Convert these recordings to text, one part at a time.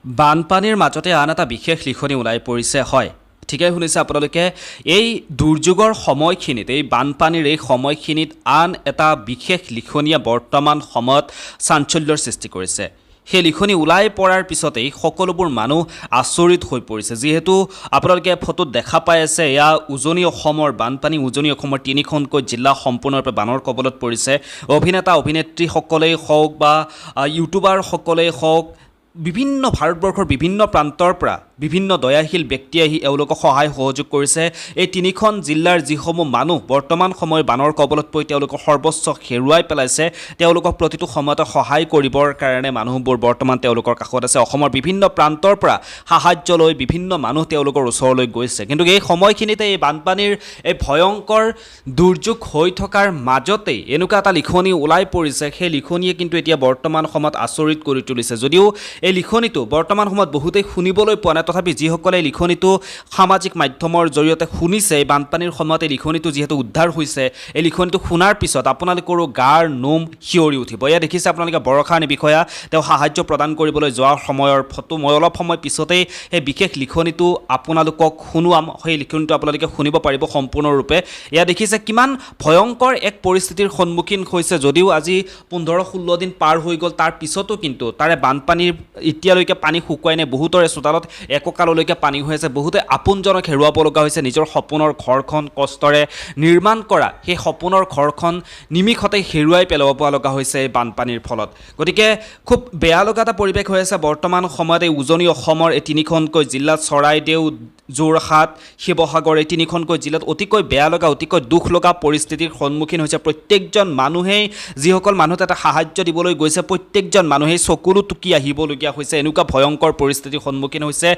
বানপানীৰ মাজতে আন এটা বিশেষ লিখনি ওলাই পৰিছে হয় ঠিকই শুনিছে আপোনালোকে এই দুৰ্যোগৰ সময়খিনিত এই বানপানীৰ এই সময়খিনিত আন এটা বিশেষ লিখনিয়ে বৰ্তমান সময়ত চাঞ্চল্যৰ সৃষ্টি কৰিছে সেই লিখনি ওলাই পৰাৰ পিছতেই সকলোবোৰ মানুহ আচৰিত হৈ পৰিছে যিহেতু আপোনালোকে ফটোত দেখা পাই আছে এয়া উজনি অসমৰ বানপানী উজনি অসমৰ তিনিখনকৈ জিলা সম্পূৰ্ণৰূপে বানৰ কবলত পৰিছে অভিনেতা অভিনেত্ৰীসকলেই হওক বা ইউটিউবাৰসকলেই হওক বিভিন্ন ভাৰতবৰ্ষৰ বিভিন্ন প্ৰান্তৰ পৰা বিভিন্ন দয়াশীল ব্যক্তি আহি এওঁলোকক সহায় সহযোগ কৰিছে এই তিনিখন জিলাৰ যিসমূহ মানুহ বৰ্তমান সময়ৰ বানৰ কবলত পৰি তেওঁলোকৰ সৰ্বস্ব হেৰুৱাই পেলাইছে তেওঁলোকক প্ৰতিটো সময়তে সহায় কৰিবৰ কাৰণে মানুহবোৰ বৰ্তমান তেওঁলোকৰ কাষত আছে অসমৰ বিভিন্ন প্ৰান্তৰ পৰা সাহায্য লৈ বিভিন্ন মানুহ তেওঁলোকৰ ওচৰলৈ গৈছে কিন্তু এই সময়খিনিতে এই বানপানীৰ এই ভয়ংকৰ দুৰ্যোগ হৈ থকাৰ মাজতেই এনেকুৱা এটা লিখনি ওলাই পৰিছে সেই লিখনিয়ে কিন্তু এতিয়া বৰ্তমান সময়ত আচৰিত কৰি তুলিছে যদিও এই লিখনিটো বৰ্তমান সময়ত বহুতেই শুনিবলৈ পোৱা নাই তথাপি যিসকলে এই লিখনিটো সামাজিক মাধ্যমৰ জৰিয়তে শুনিছে এই বানপানীৰ সময়ত এই লিখনিটো যিহেতু উদ্ধাৰ হৈছে এই লিখনিটো শুনাৰ পিছত আপোনালোকৰো গাৰ নোম শিয়ৰি উঠিব এয়া দেখিছে আপোনালোকে বৰষাৰাণী বিষয়া তেওঁ সাহায্য প্ৰদান কৰিবলৈ যোৱাৰ সময়ৰ ফটো মই অলপ সময় পিছতেই এই বিশেষ লিখনিটো আপোনালোকক শুনুৱাম সেই লিখনিটো আপোনালোকে শুনিব পাৰিব সম্পূৰ্ণৰূপে এয়া দেখিছে কিমান ভয়ংকৰ এক পৰিস্থিতিৰ সন্মুখীন হৈছে যদিও আজি 15-16 দিন পাৰ হৈ গ'ল তাৰ পিছতো কিন্তু তাৰে বানপানীৰ এতিয়ালৈকে পানী শুকুৱাই নাই বহুতৰে চোতালত এককাললৈকে পানী হৈ আছে বহুতে আপোনজনক হেৰুৱাব লগা হৈছে নিজৰ সপোনৰ ঘৰখন কষ্টৰে নিৰ্মাণ কৰা সেই সপোনৰ ঘৰখন নিমিষতে হেৰুৱাই পেলাব লগা হৈছে এই বানপানীৰ ফলত গতিকে খুব বেয়া লগা এটা পৰিৱেশ হৈ আছে বৰ্তমান সময়ত এই উজনি অসমৰ এই তিনিখনকৈ জিলাত চৰাইদেউ যোৰহাট শিৱসাগৰ এই তিনিখনকৈ জিলাত অতিকৈ বেয়া লগা অতিকৈ দুখ লগা পৰিস্থিতিৰ সন্মুখীন হৈছে প্ৰত্যেকজন মানুহেই যিসকল মানুহ এটা সাহায্য দিবলৈ গৈছে প্ৰত্যেকজন মানুহেই চকুলো টুকি আহিবলগীয়া হৈছে এনেকুৱা ভয়ংকৰ পৰিস্থিতিৰ সন্মুখীন হৈছে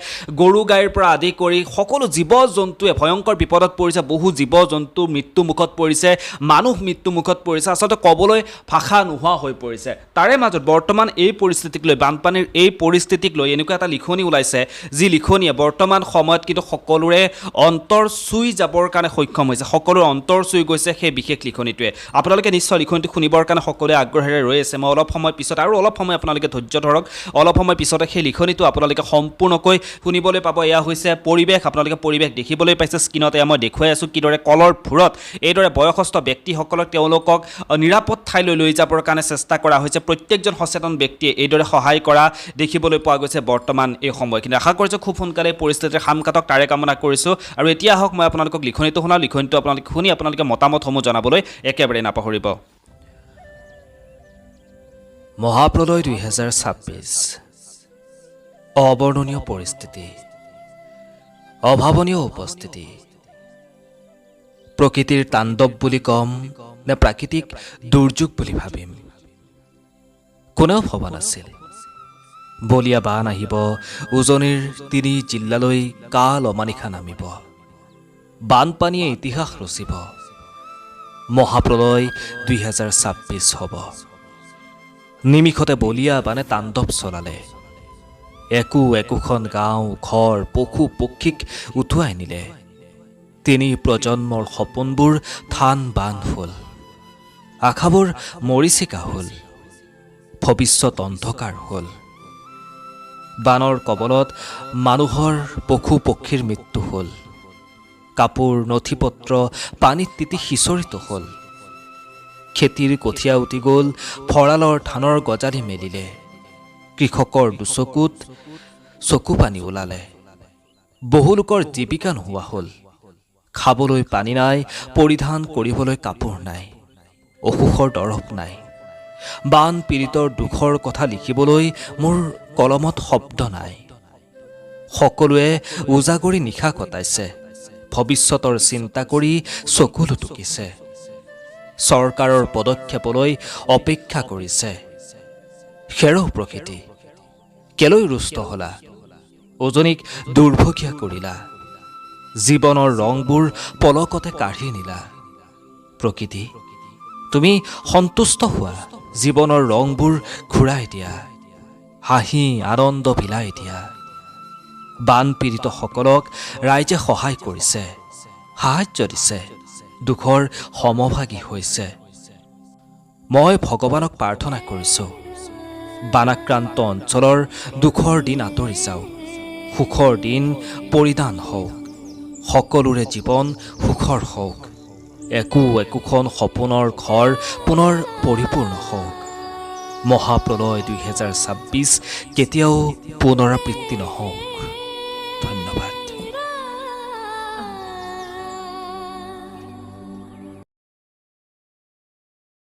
গৰু গাইৰ পৰা আদি কৰি সকলো জীৱ জন্তুৱে ভয়ংকৰ বিপদত পৰিছে বহু জীৱ জন্তু মৃত্যু মুখত পৰিছে মানুহ মৃত্যু মুখত পৰিছে আচলতে ক'বলৈ ভাষা নোহোৱা হৈ পৰিছে তাৰে মাজত বৰ্তমান এই পৰিস্থিতিক লৈ বানপানীৰ এই পৰিস্থিতিক লৈ এনেকুৱা এটা লিখনি ওলাইছে যি লিখনিয়ে বৰ্তমান সময়ত কিন্তু সকলোৰে অন্তৰ চুই যাবৰ কাৰণে সক্ষম হৈছে সকলোৰে অন্তৰ চুই গৈছে সেই বিশেষ লিখনিটোৱে আপোনালোকে নিশ্চয় লিখনিটো শুনিবৰ কাৰণে সকলোৱে আগ্ৰহেৰে ৰৈ আছে মই অলপ সময় পিছত আৰু অলপ সময় আপোনালোকে ধৈৰ্য ধৰক অলপ সময় পিছতে সেই লিখনিটো আপোনালোকে সম্পূৰ্ণকৈ শুনিবলৈ পাব এয়া হৈছে পৰিৱেশ আপোনালোকে পৰিৱেশ দেখিবলৈ পাইছে স্ক্ৰীনত এয়া মই দেখুৱাই আছোঁ কিদৰে কলৰ ভূৰত এইদৰে বয়সস্থ ব্যক্তিসকলক তেওঁলোকক নিৰাপদ ঠাইলৈ লৈ যাবৰ কাৰণে চেষ্টা কৰা হৈছে প্ৰত্যেকজন সচেতন ব্যক্তিয়ে এইদৰে সহায় কৰা দেখিবলৈ পোৱা গৈছে বৰ্তমান এই সময়খিনি আশা কৰিছোঁ খুব সোনকালে পৰিস্থিতিৰ সামকাতক তাৰে কামনা কৰিছোঁ আৰু এতিয়া আহক মই আপোনালোকক লিখনিটো শুনাওঁ লিখনিটো আপোনালোকে শুনি আপোনালোকে মতামতসমূহ জনাবলৈ একেবাৰে নাপাহৰিব মহাপ্ৰলয় 2026 অবৰ্ণনীয় পৰিস্থিতি অভাৱনীয় উপস্থিতি প্ৰকৃতিৰ তাণ্ডৱ বুলি কম নে প্ৰাকৃতিক দুৰ্যোগ বুলি ভাবিম কোনেও ভবা নাছিল বলীয়া বান আহিব উজনিৰ তিনি জিলালৈ কাল অমানিশা নামিব বানপানীয়ে ইতিহাস ৰচিব মহাপ্ৰলয় 2026 হ'ব নিমিষতে বলীয়া বানে তাণ্ডৱ চলালে একোখন গাঁও ঘৰ পশু পক্ষীক উঠুৱাই নিলে তিনি প্ৰজন্মৰ সপোনবোৰ থান বান হ'ল আশাবোৰ মৰিচিকা হ'ল ভৱিষ্যত অন্ধকাৰ হ'ল বানৰ কবলত মানুহৰ পশু পক্ষীৰ মৃত্যু হ'ল কাপোৰ নথিপত্ৰ পানীত তিতি সিঁচৰিত হ'ল খেতিৰ কঠীয়া উটি গ'ল ভঁৰালৰ ধানৰ গজালি মেলিলে কৃষকৰ দুচকুত চকু পানী ওলালে বহু লোকৰ জীৱিকা নোহোৱা হ'ল খাবলৈ পানী নাই পৰিধান কৰিবলৈ কাপোৰ নাই অসুখৰ দৰৱ নাই বান পীড়িতৰ দুখৰ কথা লিখিবলৈ মোৰ কলমত শব্দ নাই সকলোৱে উজাগৰি নিশা কটাইছে ভৱিষ্যতৰ চিন্তা কৰি চকুলো টুকিছে চৰকাৰৰ পদক্ষেপলৈ অপেক্ষা কৰিছে খেৰো প্ৰকৃতি কেলৈ ৰুষ্ট হলা উজনিক দুৰ্ভগীয়া কৰিলা জীৱনৰ ৰংবোৰ পলকতে কাঢ়ি নিলা প্ৰকৃতি তুমি সন্তুষ্ট হোৱা জীৱনৰ ৰংবোৰ ঘূৰাই দিয়া হাঁহি আনন্দ বিলাই দিয়া বান পীড়িতসকলক ৰাইজে সহায় কৰিছে সাহায্য দিছে দুখৰ সমভাগী হৈছে মই ভগৱানক প্ৰাৰ্থনা কৰিছোঁ বানাক্ৰান্ত অঞ্চলৰ দুখৰ দিন আঁতৰি যাওক, সুখৰ দিন পৰিধান হওক, সকলোৰে জীৱন সুখৰ হওক, একোখন সপোনৰ ঘৰ পুনৰ পৰিপূৰ্ণ হওক। মহাপ্ৰলয় 2026 কেতিয়াও পুনৰাবৃত্তি নহওক।